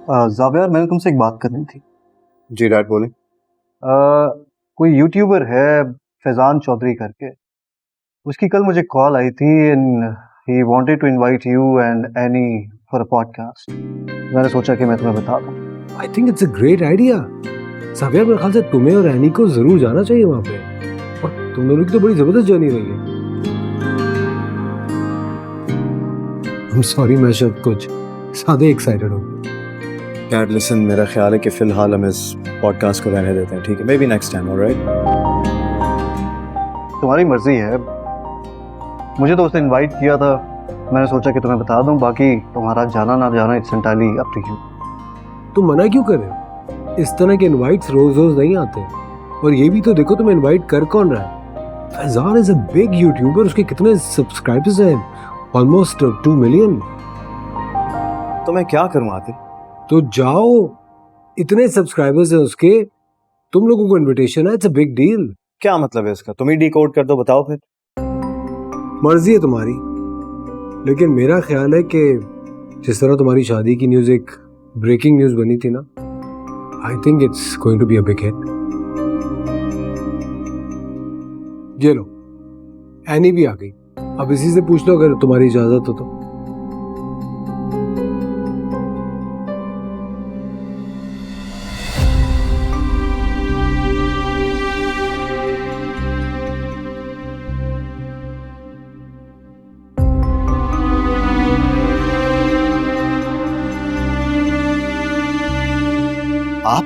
Xavier, मैंने तुमसे एक बात करनी थी। जी डैड बोले। कोई यूट्यूबर है फैजान चौधरी करके, उसकी कल मुझे कॉल आई थी and he wanted to invite you and Annie for a podcast. मैंने सोचा कि मैं तुम्हें बता दूं। I think it's a great idea. Javier, मेरे ख्याल से तुम्हें और एनी को जरूर जाना चाहिए वहाँ पे। और तुम दोनों की तो बड़ी जबरदस्त जर्नी रही है। I'm sorry, मैं शायद कुछ ज़्यादा एक्साइटेड हूँ। डैड लिसन, मेरा ख्याल है कि फिलहाल हम इस पॉडकास्ट को रहने देते हैं, ठीक है? May be next time, alright? तुम्हारी मर्जी है। मुझे तो उसने इनवाइट किया था, मैंने सोचा कि तुम्हें बता दूं। बाकी तुम्हारा जाना ना जाना it's entirely up to you. तुम मना क्यों कर रहे हो? इस तरह के इनवाइट्स रोज रोज नहीं आते। और ये भी तो देखो तुम इनवाइट कर कौन रहा है। Faizan is a big YouTuber, उसके कितने सब्सक्राइबर्स हैं? Almost 2 million. तो मैं क्या करूँ आतिफ? तो जाओ, इतने सब्सक्राइबर्स हैं उसके, तुम लोगों को इनविटेशन है, इट्स अ बिग डील। क्या मतलब है इसका? तुम ही डिकोड कर दो, बताओ फिर। मर्जी है तुम्हारी, लेकिन मेरा ख्याल है कि जिस तरह तुम्हारी शादी की न्यूज़ एक ब्रेकिंग न्यूज़ बनी थी ना, I think it's going to be a big hit. ये लो, एनी भी आ गई। अब इसी से पूछ लो अगर तुम्हारी इजाजत हो तो। आप?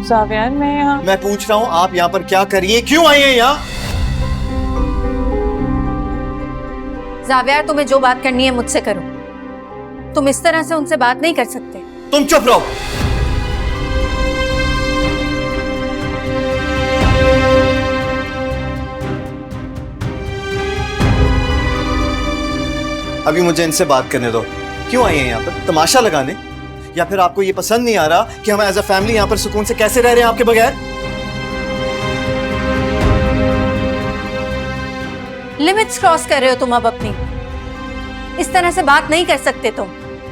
जावियर, मैं पूछ रहा हूँ आप यहाँ पर क्या करिए, क्यों आई हैं यहाँ? जावियर, तुम्हें जो बात करनी है मुझसे करो। तुम इस तरह से उनसे बात नहीं कर सकते। तुम चुप रहो। अभी मुझे इनसे बात करने दो। क्यों आई हैं यहाँ पर? तमाशा लगाने? या फिर आपको ये पसंद नहीं आ रहा कि हम एज अ फैमिली यहाँ पर सुकून से कैसे रह रहे हैं आपके बगैर? लिमिट्स क्रॉस कर रहे हो तुम अब अपनी। इस तरह से बात नहीं कर सकते तुम।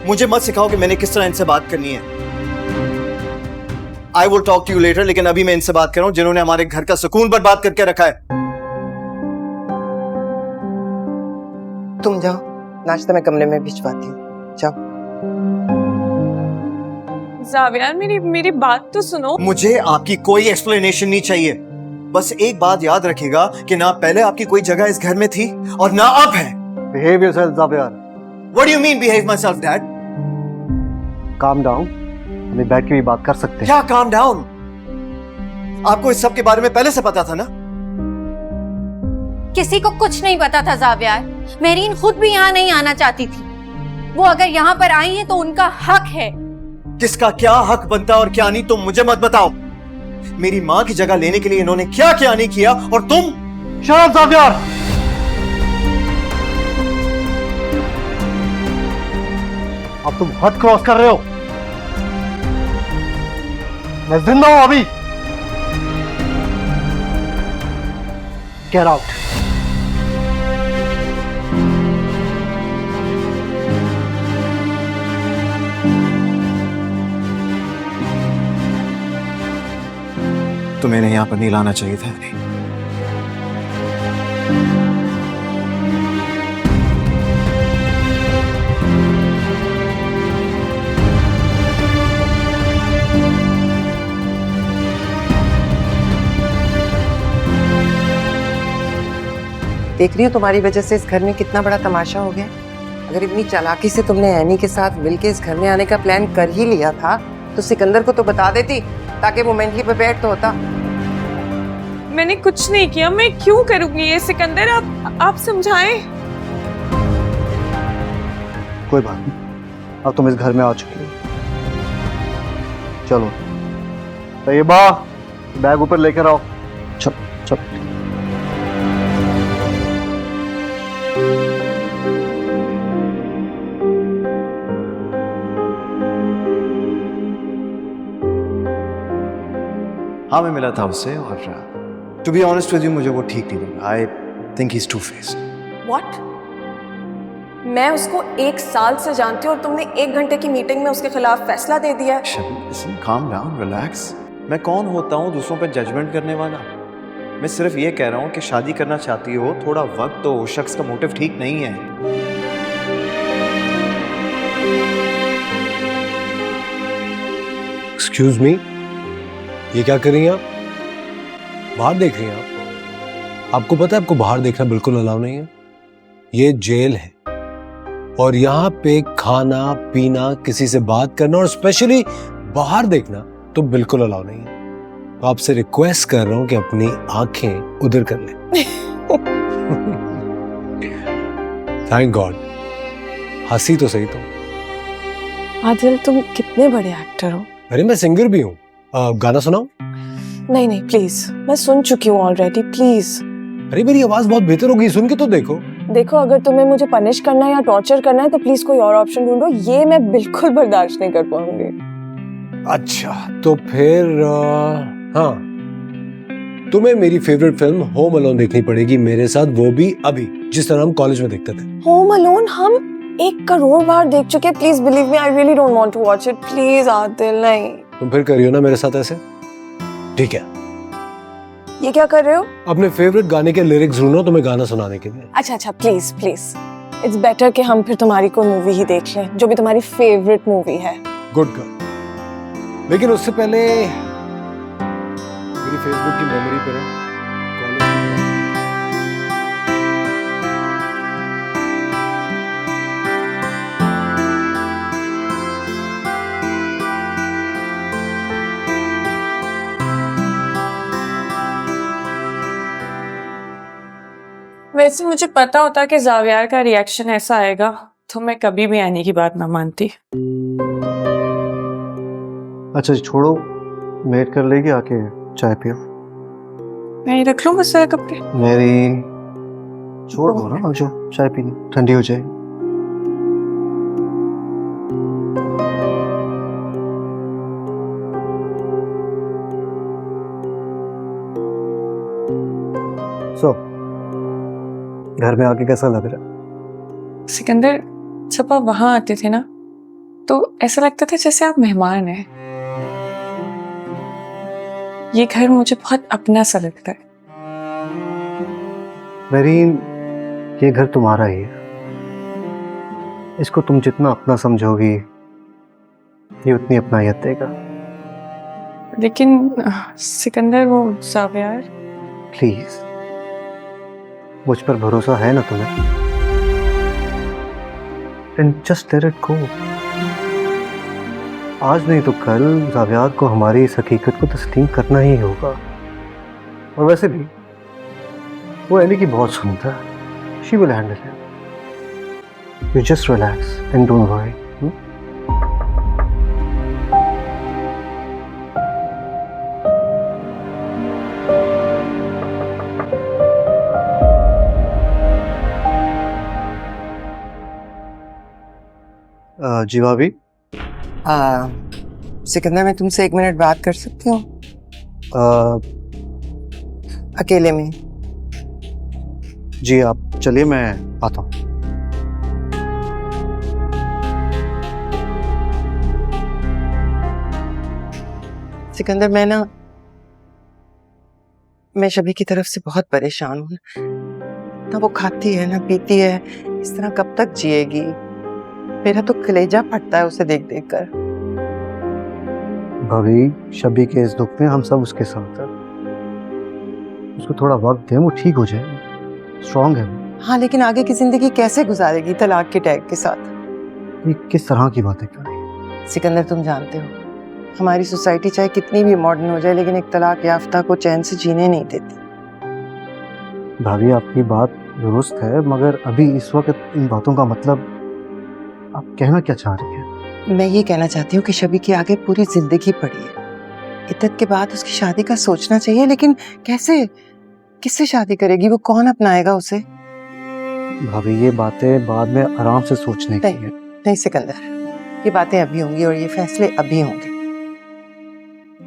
मुझे मत सिखाओ कि मैंने किस तरह इनसे बात करनी है। I will talk to you later, लेकिन अभी मैं इनसे बात कर रहा हूं जिन्होंने हमारे घर का सुकून बर्बाद करके रखा है। तुम जाओ, नाश्ता मैं कमरे में भिजवाती हूँ। जाओ। जावियर, मेरी बात तो सुनो। मुझे आपकी कोई एक्सप्लेनेशन नहीं चाहिए। बस एक बात याद रखिएगा कि ना पहले आपकी कोई जगह इस घर में थी और ना अब है। Behave yourself Xavier. What do you mean behave myself, Dad? Calm down, हमें बैठ के भी बात कर सकते हैं। क्या काम डाउन? आपको इस सब के बारे में पहले से पता था ना? किसी को कुछ नहीं पता था जावियर। मेरीन खुद भी यहाँ नहीं आना चाहती थी। वो अगर यहाँ पर आई है तो उनका हक है। किसका क्या हक बनता और क्या नहीं, तुम मुझे मत बताओ। मेरी माँ की जगह लेने के लिए इन्होंने क्या क्या नहीं किया, और तुम? Shut up Xavier. अब तुम हद क्रॉस कर रहे हो। मैं जिंदा हूं अभी। Get out. तुम्हें यहाँ पर नहीं लाना चाहिए था। नहीं। देख रही हो तुम्हारी वजह से इस घर में कितना बड़ा तमाशा हो गया। अगर इतनी चालाकी से तुमने एनी के साथ मिलके इस घर में आने का प्लान कर ही लिया था तो सिकंदर को तो बता देती, ताकि वो मेंटली प्रिपेयर्ड तो होता। मैंने कुछ नहीं किया, मैं क्यों करूंगी ये? सिकंदर, आप समझाएं। कोई बात नहीं, अब तुम इस घर में आ चुकी हो। चलो तैयबा, बैग ऊपर लेकर आओ। चलो चलो। हाँ, मैं मिला था उससे और to be honest with you मुझे वो ठीक नहीं लगा। I think he is two faced. What? मैं उसको 1 साल से जानती हूँ और तुमने 1 घंटे की मीटिंग में उसके खिलाफ फैसला दे दिया है। Listen, calm down, relax. मैं कौन होता हूँ दूसरों पर जजमेंट करने वाला? मैं सिर्फ ये कह रहा हूँ कि शादी करना चाहती हो, थोड़ा वक्त दो। उस शख्स का मोटिव ठीक नहीं है। एक्सक्यूज मी, ये क्या कर रही हैं आप? बाहर देख रही हैं आप? आपको पता है आपको बाहर देखना बिल्कुल अलाउ नहीं है। ये जेल है और यहाँ पे खाना पीना, किसी से बात करना और स्पेशली बाहर देखना तो बिल्कुल अलाउ नहीं है। तो आपसे रिक्वेस्ट कर रहा हूँ कि अपनी आंखें उधर कर लें। थैंक गॉड, हंसी तो सही तो। आदिल, तुम कितने बड़े एक्टर हो। अरे मैं सिंगर भी हूँ, गाना सुनाऊं? नहीं नहीं प्लीज, मैं सुन चुकी हूँ ऑलरेडी, प्लीज। अरे मेरी आवाज बहुत बेहतर होगी, सुन के तो देखो। देखो, अगर तुम्हें मुझे पनिश करना है या टॉर्चर करना है तो प्लीज कोई और ऑप्शन ढूंढो, ये मैं बिल्कुल बर्दाश्त नहीं कर पाऊंगी। अच्छा तो फिर हाँ, तुम्हें मेरी फेवरेट फिल्म होम अलोन देखनी पड़ेगी मेरे साथ, वो भी अभी, जिस तरह हम कॉलेज में देखते थे। होम अलोन हम 1 करोड़ बार देख चुके, please believe me, I really don't want to watch it, please Adil. नहीं, तुम फिर करियो ना मेरे साथ ऐसे, ठीक है? ये क्या कर रहे हो? अपने फेवरेट गाने के लिरिक्स ढूंढो तुम्हें गाना सुनाने के लिए। अच्छा अच्छा, प्लीज प्लीज, इट्स बेटर कि हम फिर तुम्हारी कोई मूवी ही देख लें, जो भी तुम्हारी फेवरेट मूवी है। गुड गर्ल, लेकिन उससे पहले मेरी फेसबुक की मेमोरी पे रहो। वैसे मुझे पता होता कि जावियार का रिएक्शन ऐसा आएगा तो मैं कभी भी एनी की बात ना मानती। अच्छा छोड़ो, वेट कर लेगी, आके चाय पियो। मैं रख लूँ बस सारे कपड़े। मेरी छोड़ दो ना, जो चाय पीनी ठंडी हो जाएगी। सो घर में आके कैसा लग रहा है? सिकंदर, जब आप वहां आते थे ना तो ऐसा लगता था जैसे आप मेहमान हैं। ये घर मुझे बहुत अपना सा लगता है। मेरीन, ये घर तुम्हारा ही है, इसको तुम जितना अपना समझोगी ये उतनी अपनायत देगा। लेकिन सिकंदर, वो जावियार, प्लीज, मुझ पर भरोसा है ना तुम्हें? And just let it go. आज नहीं तो कल जावियार को हमारी इस हकीकत को तस्लीम करना ही होगा। और वैसे भी वो एनी की बहुत सुनता है, she will handle it. You just relax and don't worry. जी भाभी। सिकंदर, मैं तुमसे 1 मिनट बात कर सकती हूँ अकेले में? जी आप चलिए, मैं आता हूँ। सिकंदर, मैं शबी की तरफ से बहुत परेशान हूँ। ना वो खाती है ना पीती है, इस तरह कब तक जिएगी? मेरा तो कलेजा फटता है उसे देख देख कर। भाभी, शबी के इस दुख में हम सब उसके साथ हैं। उसको थोड़ा वक्त दें, वो ठीक हो जाएगी, स्ट्रांग है वो। हाँ, लेकिन आगे की जिंदगी कैसे गुजारेगी तलाक के टैग के साथ? ये किस तरह की बातें कर रही हैं? सिकंदर, तुम जानते हो हमारी सोसाइटी चाहे कितनी भी मॉडर्न हो जाए, लेकिन एक तलाक याफ्ता को चैन से जीने नहीं देती। भाभी, आपकी बात दुरुस्त है, मगर अभी इस वक्त इन बातों का मतलब आप कहना क्या चाह रही हैं? मैं ये कहना चाहती हूँ कि शबी की आगे पूरी जिंदगी पड़ी है। इद्दत के बाद उसकी शादी का सोचना चाहिए, लेकिन कैसे, किससे शादी करेगी? वो कौन अपनाएगा उसे? भाभी, ये बातें बाद में आराम से सोचने की नहीं, है। नहीं सिकंदर, ये बातें अभी होंगी और ये फैसले अभी होंगे।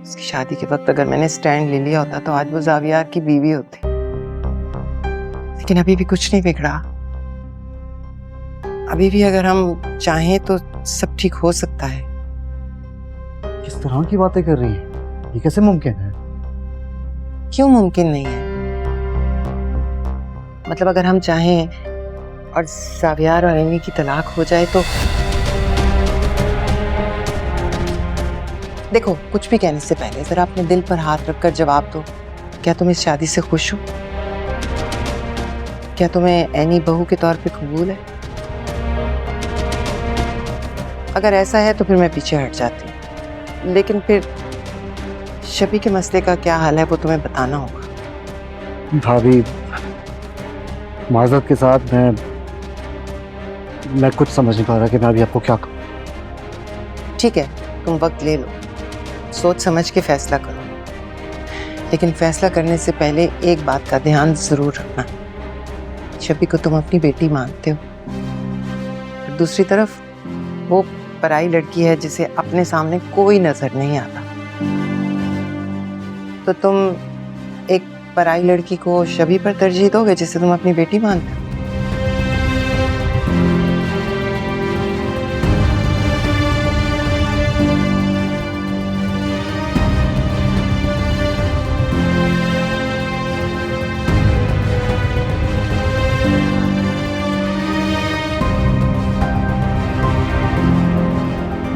उसकी शादी के वक्त अगर मैंने स्टैंड ले लिया होता तो आज वो जावियार की बीवी होती। लेकिन अभी भी कुछ नहीं बिगड़ा। अभी भी अगर हम चाहें तो सब ठीक हो सकता है। किस तरह की बातें कर रही है? ये कैसे मुमकिन है? क्यों मुमकिन नहीं है? मतलब अगर हम चाहें और सावियार और एमी की तलाक हो जाए तो देखो, कुछ भी कहने से पहले जरा अपने दिल पर हाथ रखकर जवाब दो। क्या तुम इस शादी से खुश हो? क्या तुम्हें एनी बहू के तौर पे कबूल है? अगर ऐसा है तो फिर मैं पीछे हट जाती हूँ, लेकिन फिर शबी के मसले का क्या हाल है वो तुम्हें बताना होगा। भाभी, माजरत के साथ मैं कुछ समझ नहीं पा रहा कि मैं अभी आपको क्या कहूँ। ठीक है, तुम वक्त ले लो, सोच समझ के फैसला करो, लेकिन फैसला करने से पहले एक बात का ध्यान जरूर रखना। शबी को तुम अपनी बेटी मानते हो, और दूसरी तरफ वो पराई लड़की है जिसे अपने सामने कोई नजर नहीं आता। तो तुम एक पराई लड़की को शबी पर तरजीह दोगे जिसे तुम अपनी बेटी मानते हो?